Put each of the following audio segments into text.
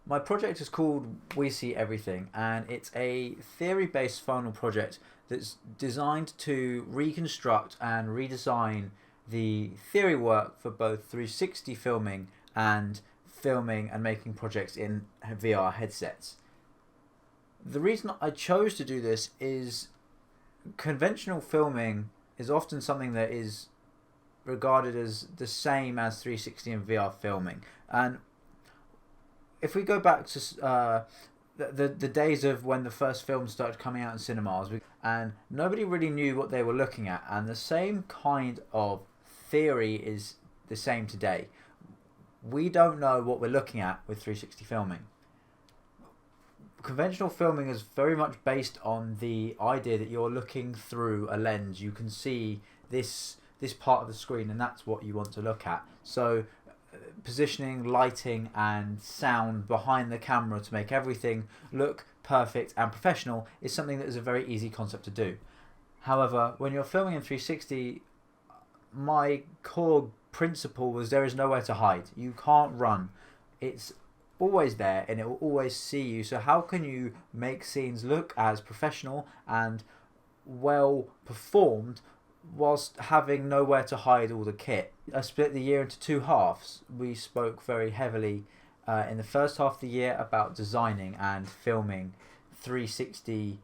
My project is called We See Everything, and it's a theory-based final project that's designed to reconstruct and redesign the theory work for both 360 filming and making projects in VR headsets. The reason I chose to do this is conventional filming is often something that is regarded as the same as 360 and VR filming. And if we go back to the days of when the first films started coming out in cinemas, and nobody really knew what they were looking at, and the same kind of theory is the same today. We don't know what we're looking at with 360 filming. Conventional filming is very much based on the idea that you're looking through a lens. You can see this part of the screen, and that's what you want to look at. So positioning, lighting and sound behind the camera to make everything look perfect and professional is something that is a very easy concept to do. However, when you're filming in 360, my core principle was there is nowhere to hide. You can't run. It's always there and it will always see you. So how can you make scenes look as professional and well performed whilst having nowhere to hide all the kit? I split the year into two halves. We spoke very heavily in the first half of the year about designing and filming 360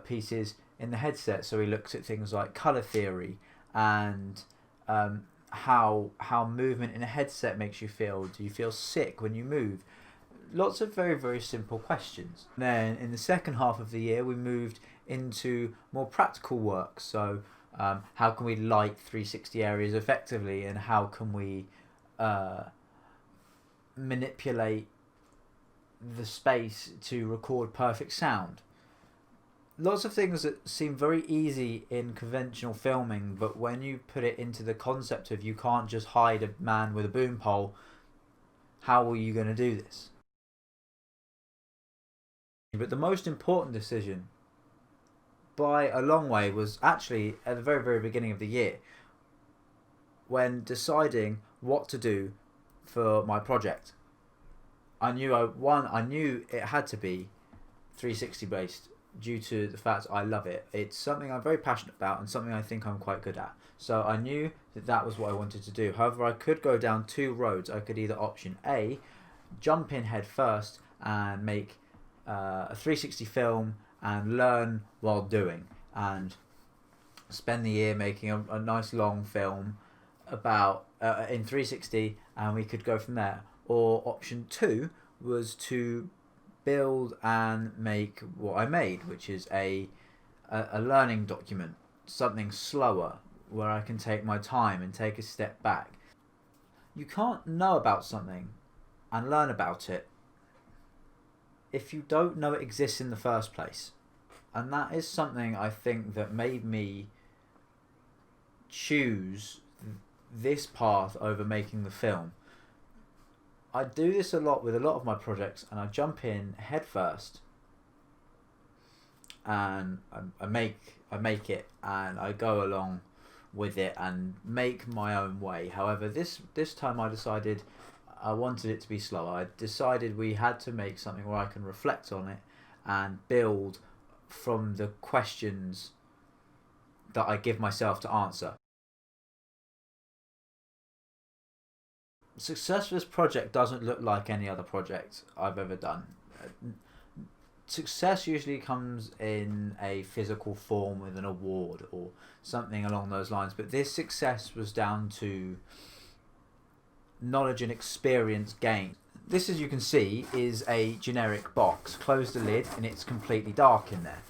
pieces in the headset. So we looked at things like color theory and how movement in a headset makes you feel. Do you feel sick when you move? Lots of very, very simple questions. Then in the second half of the year, we moved into more practical work. So how can we light 360 areas effectively, and how can we manipulate the space to record perfect sound? Lots of things that seem very easy in conventional filming, but when you put it into the concept of you can't just hide a man with a boom pole, how are you going to do this? But the most important decision by a long way was actually at the very, very beginning of the year, when deciding what to do for my project. I knew it had to be 360 based due to the fact I love it. It's something I'm very passionate about and something I think I'm quite good at. So I knew that was what I wanted to do. However, I could go down two roads. I could either option A, jump in head first and make a 360 film and learn while doing, and spend the year making a nice long film about in 360, and we could go from there. Or option two was to build and make what I made, which is a learning document, something slower where I can take my time and take a step back. You can't know about something and learn about it if you don't know it exists in the first place. And that is something I think that made me choose this path over making the film. I do this a lot with a lot of my projects, and I jump in head first and I make it and I go along with it and make my own way. However, this time I decided I wanted it to be slower. I decided we had to make something where I can reflect on it and build from the questions that I give myself to answer. Success for this project doesn't look like any other project I've ever done. Success usually comes in a physical form with an award or something along those lines, but this success was down to knowledge and experience gained. This, as you can see, is a generic box. Close the lid and it's completely dark in there.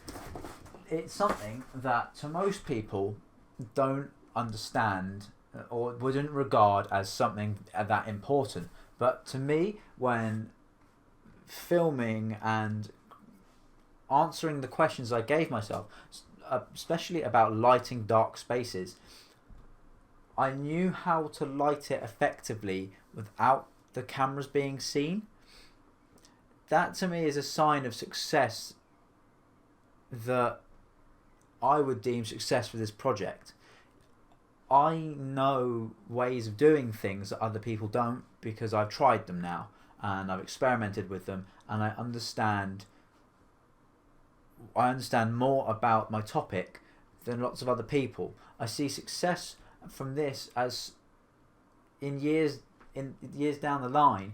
It's something that to most people don't understand or wouldn't regard as something that important. But to me, when filming and answering the questions I gave myself, especially about lighting dark spaces, I knew how to light it effectively without the cameras being seen. That to me is a sign of success that I would deem success for this project. I know ways of doing things that other people don't because I've tried them now, and I've experimented with them, and I understand more about my topic than lots of other people. I see success from this as in years down the line.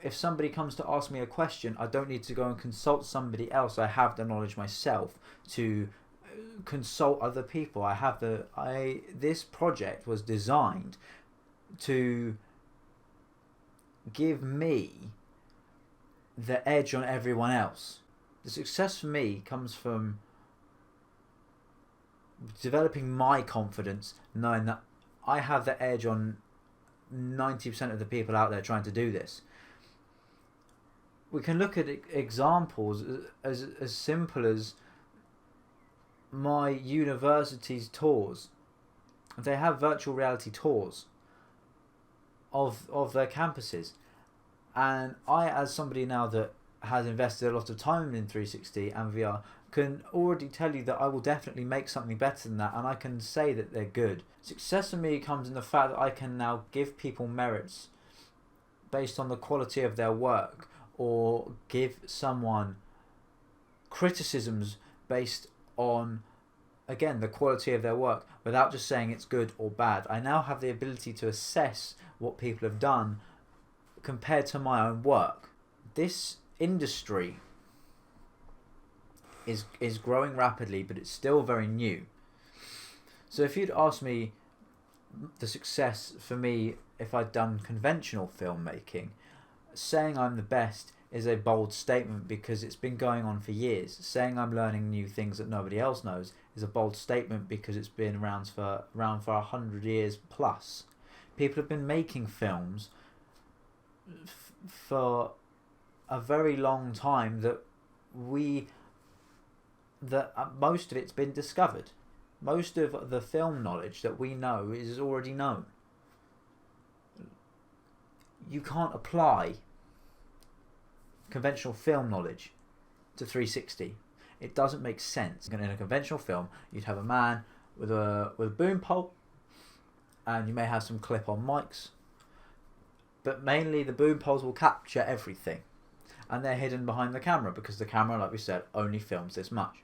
If somebody comes to ask me a question, I don't need to go and consult somebody else. I have the knowledge myself to consult other people. This project was designed to give me the edge on everyone else. The success for me comes from developing my confidence, knowing that I have the edge on 90% of the people out there trying to do this. We can look at examples as simple as my university's tours. They have virtual reality tours of their campuses, and I, as somebody now that has invested a lot of time in 360 and VR, can already tell you that I will definitely make something better than that, and I can say that they're good. Success for me comes in the fact that I can now give people merits based on the quality of their work, or give someone criticisms based on, again, the quality of their work, without just saying it's good or bad. I now have the ability to assess what people have done compared to my own work. This industry is growing rapidly, but it's still very new. So if you'd asked me the success for me if I'd done conventional filmmaking, saying I'm the best is a bold statement because it's been going on for years. Saying I'm learning new things that nobody else knows is a bold statement because it's been around for 100 years plus. People have been making films for a very long time that most of it's been discovered. Most of the film knowledge that we know is already known. You can't apply conventional film knowledge to 360. It doesn't make sense. In a conventional film, you'd have a man with a boom pole, and you may have some clip-on mics, but mainly the boom poles will capture everything, and they're hidden behind the camera because the camera, like we said, only films this much.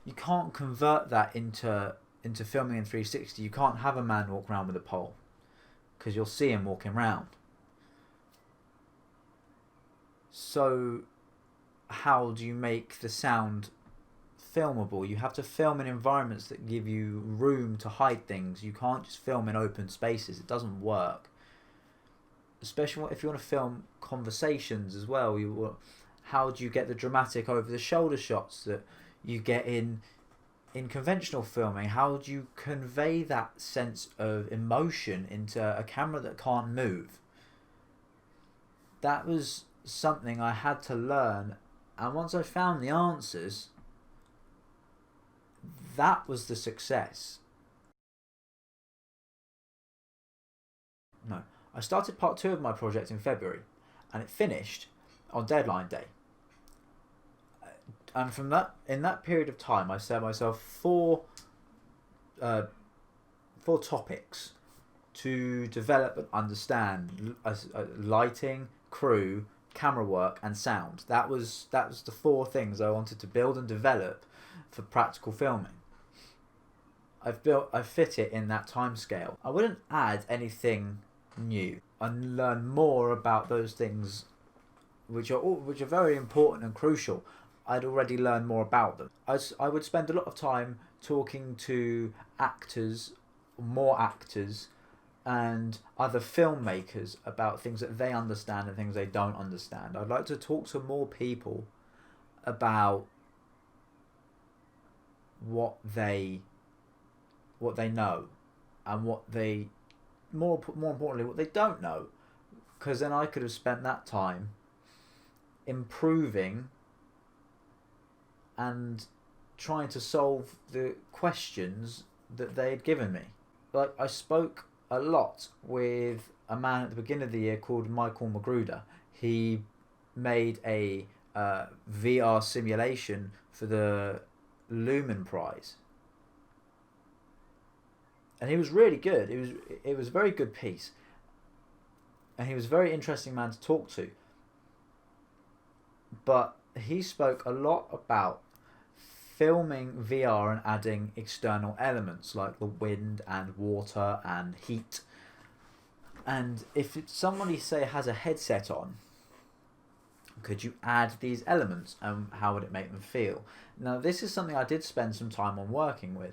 You can't convert that into filming in 360. You can't have a man walk around with a pole because you'll see him walking around. So how do you make the sound filmable? You have to film in environments that give you room to hide things. You can't just film in open spaces. It doesn't work. Especially if you want to film conversations as well. How do you get the dramatic over the shoulder shots that you get in conventional filming? How do you convey that sense of emotion into a camera that can't move? That was something I had to learn, and once I found the answers, that was the success. No, I started part 2 of my project in February, and it finished on deadline day. And in that period of time, I set myself four topics to develop and understand: lighting, crew, camera work, and sound. That was the 4 things I wanted to build and develop for practical filming. I fit it in that time scale. I wouldn't add anything new and learn more about those things which are very important and crucial. I'd already learned more about them. I would spend a lot of time talking to more actors, and other filmmakers about things that they understand and things they don't understand. I'd like to talk to more people about what they know, and what they more importantly what they don't know, because then I could have spent that time improving and trying to solve the questions that they had given me. Like, I spoke a lot with a man at the beginning of the year called Michael Magruder. He made a VR simulation for the Lumen Prize, and he was really good. It was a very good piece. and he was a very interesting man to talk to. But he spoke a lot about filming VR and adding external elements like the wind and water and heat. And if somebody, say, has a headset on, could you add these elements, and how would it make them feel? Now, this is something I did spend some time on working with.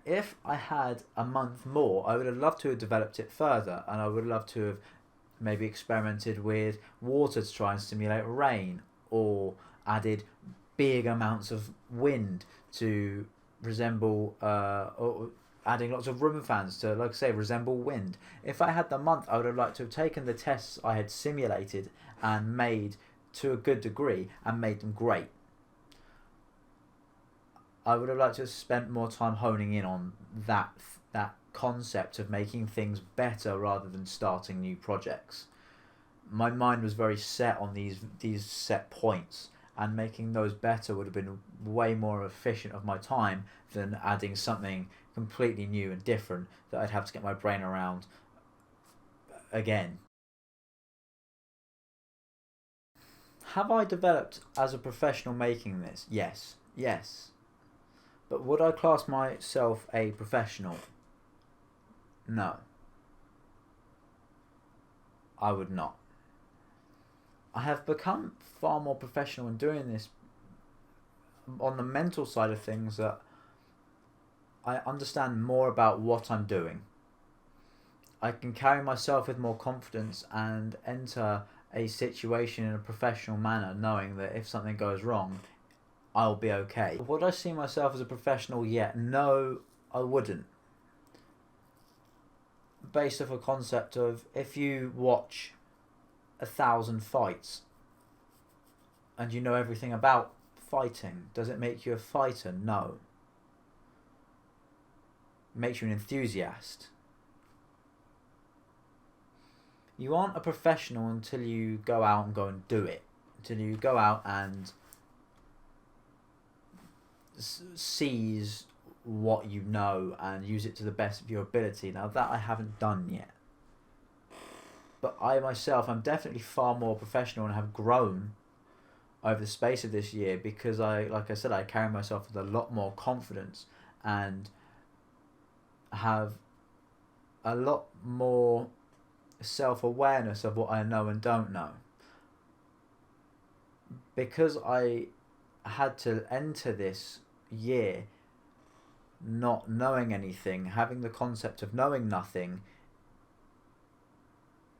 If I had a month more, I would have loved to have developed it further, and I would love to have maybe experimented with water to try and simulate rain, or added big amounts of wind to resemble, or adding lots of room fans to, like I say, resemble wind. If I had the month, I would have liked to have taken the tests I had simulated and made to a good degree and made them great. I would have liked to have spent more time honing in on that concept of making things better rather than starting new projects. My mind was very set on these set points, and making those better would have been way more efficient of my time than adding something completely new and different that I'd have to get my brain around again. Have I developed as a professional making this? Yes. But would I class myself a professional? No. I would not. I have become far more professional in doing this on the mental side of things, that I understand more about what I'm doing. I can carry myself with more confidence and enter a situation in a professional manner, knowing that if something goes wrong, I'll be okay. Would I see myself as a professional yet? No, I wouldn't. Based off a concept of, if you watch 1,000 fights and you know everything about fighting, does it make you a fighter? No. It makes you an enthusiast. You aren't a professional until you go out and do it. Until you go out and seize what you know and use it to the best of your ability. Now, that I haven't done yet. But I myself, I'm definitely far more professional and have grown over the space of this year, because like I said, I carry myself with a lot more confidence and have a lot more self-awareness of what I know and don't know. Because I had to enter this year not knowing anything, having the concept of knowing nothing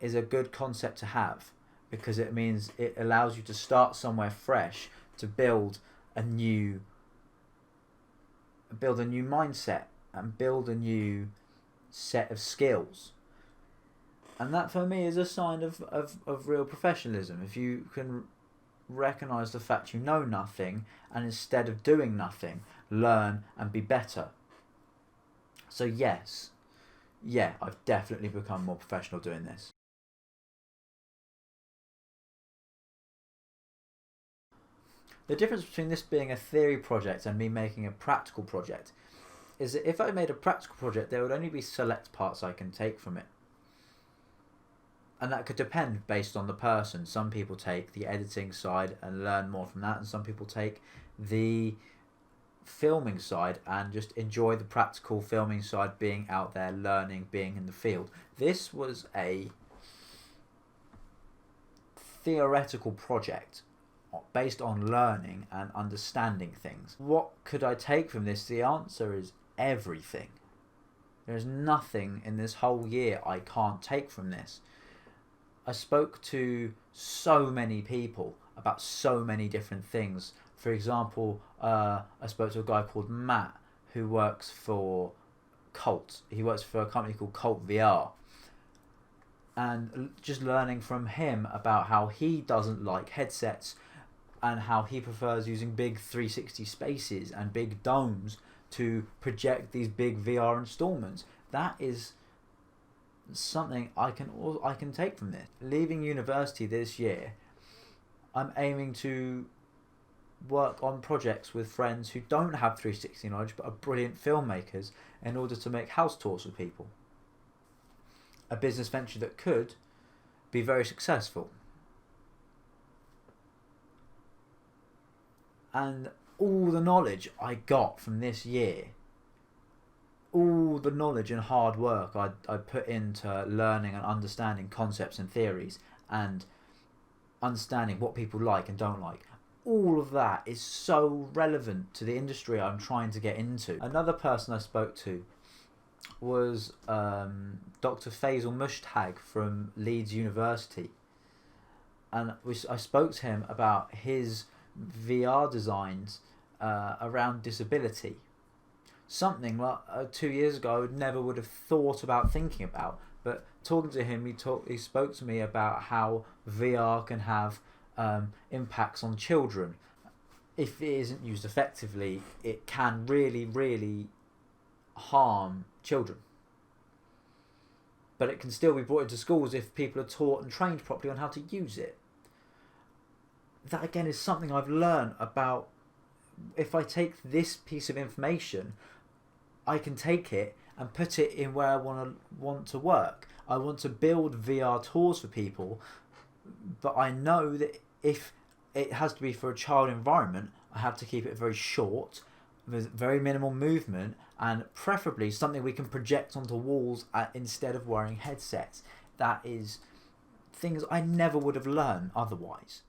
is a good concept to have, because it means it allows you to start somewhere fresh, to build a new mindset and build a new set of skills. And that for me is a sign of real professionalism. If you can recognise the fact you know nothing, and instead of doing nothing, learn and be better. So yes, I've definitely become more professional doing this. The difference between this being a theory project and me making a practical project is that if I made a practical project, there would only be select parts I can take from it. And that could depend based on the person. Some people take the editing side and learn more from that, and some people take the filming side and just enjoy the practical filming side, being out there, learning, being in the field. This was a theoretical project based on learning and understanding things. What could I take from this? The answer is everything. There's nothing in this whole year I can't take from this. I spoke to so many people about so many different things. For example, I spoke to a guy called Matt who works for Cult. He works for a company called Cult VR. And just learning from him about how he doesn't like headsets and how he prefers using big 360 spaces and big domes to project these big VR installments. That is something I can take from this. Leaving university this year, I'm aiming to work on projects with friends who don't have 360 knowledge but are brilliant filmmakers, in order to make house tours with people. A business venture that could be very successful. And all the knowledge I got from this year, all the knowledge and hard work I put into learning and understanding concepts and theories and understanding what people like and don't like, all of that is so relevant to the industry I'm trying to get into. Another person I spoke to was Dr. Faisal Mushtag from Leeds University, and I spoke to him about his VR designs around disability. Something like 2 years ago I never would have thought about thinking about, but talking to him, he spoke to me about how VR can have impacts on children. If it isn't used effectively, it can really, really harm children. But it can still be brought into schools if people are taught and trained properly on how to use it. That again is something I've learned about. If I take this piece of information, I can take it and put it in where I want to work. I want to build VR tours for people, but I know that if it has to be for a child environment, I have to keep it very short, with very minimal movement, and preferably something we can project onto walls instead of wearing headsets. That is things I never would have learned otherwise.